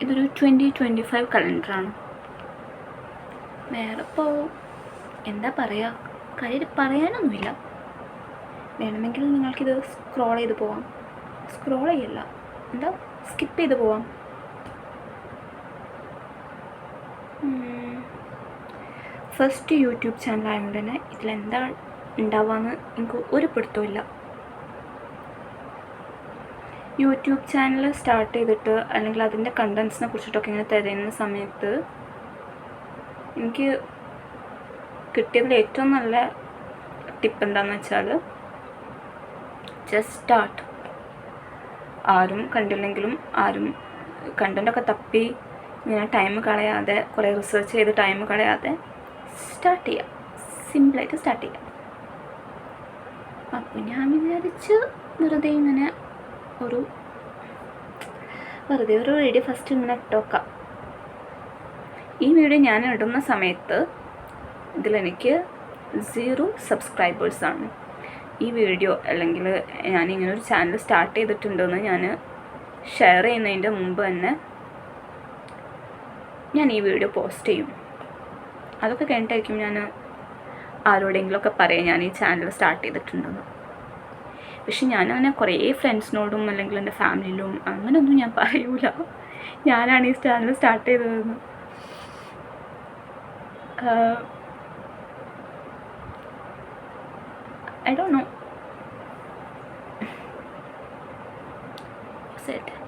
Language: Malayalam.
ഇതൊരു 2025 കലണ്ടറാണ്. വേറെ ഇപ്പോൾ എന്താ പറയുക, കാര്യം പറയാനൊന്നുമില്ല. വേണമെങ്കിൽ നിങ്ങൾക്കിത് സ്ക്രോൾ ചെയ്ത് പോവാം. സ്ക്രോൾ ചെയ്യല്ല, എന്താ സ്കിപ്പ് ചെയ്ത് പോവാം. ഫസ്റ്റ് യൂട്യൂബ് ചാനലായതുകൊണ്ട് തന്നെ ഇതിലെന്താ ഉണ്ടാവുകയെന്ന് എനിക്ക് ഒരു പിടുത്തമില്ല. യൂട്യൂബ് ചാനൽ സ്റ്റാർട്ട് ചെയ്തിട്ട് അല്ലെങ്കിൽ അതിൻ്റെ കണ്ടൻസിനെ കുറിച്ചിട്ടൊക്കെ ഇങ്ങനെ തിരയുന്ന സമയത്ത് എനിക്ക് കിട്ടിയതിൽ ഏറ്റവും നല്ല ടിപ്പ് എന്താണെന്ന് വെച്ചാൽ ജസ്റ്റ് സ്റ്റാർട്ട്. ആരും കണ്ടില്ലെങ്കിലും ആരും കണ്ടൻറ്റൊക്കെ തപ്പി ഇങ്ങനെ ടൈം കളയാതെ, കുറേ റിസർച്ച് ചെയ്ത് ടൈം കളയാതെ സ്റ്റാർട്ട് ചെയ്യാം. സിമ്പിളായിട്ട് സ്റ്റാർട്ട് ചെയ്യാം. അപ്പോൾ ഞാൻ വിചാരിച്ച് വെറുതെ ഒരു വീഡിയോ ഫസ്റ്റ് ഇങ്ങനെ ഇട്ടോക്കാം. ഈ വീഡിയോ ഞാൻ ഇടുന്ന സമയത്ത് ഇതിലെനിക്ക് 0 സബ്സ്ക്രൈബേഴ്സാണ്. ഈ വീഡിയോ അല്ലെങ്കിൽ ഞാനിങ്ങനെ ഒരു ചാനൽ സ്റ്റാർട്ട് ചെയ്തിട്ടുണ്ടെന്ന് ഞാൻ ഷെയർ ചെയ്യുന്നതിൻ്റെ മുമ്പ് തന്നെ ഞാൻ ഈ വീഡിയോ പോസ്റ്റ് ചെയ്യും. അതൊക്കെ കഴിഞ്ഞിട്ടായിരിക്കും ഞാൻ ആരോടെങ്കിലുമൊക്കെ പറയാം ഞാൻ ഈ ചാനൽ സ്റ്റാർട്ട് ചെയ്തിട്ടുണ്ടെന്ന്. പക്ഷെ ഞാനങ്ങനെ കുറേ ഫ്രണ്ട്സിനോടും അല്ലെങ്കിൽ എൻ്റെ ഫാമിലിയിലും അങ്ങനെയൊന്നും ഞാൻ പറയൂല ഞാനാണ് ഈ ചാനൽ സ്റ്റാർട്ട് ചെയ്തതെന്ന്. I don't know. That's it.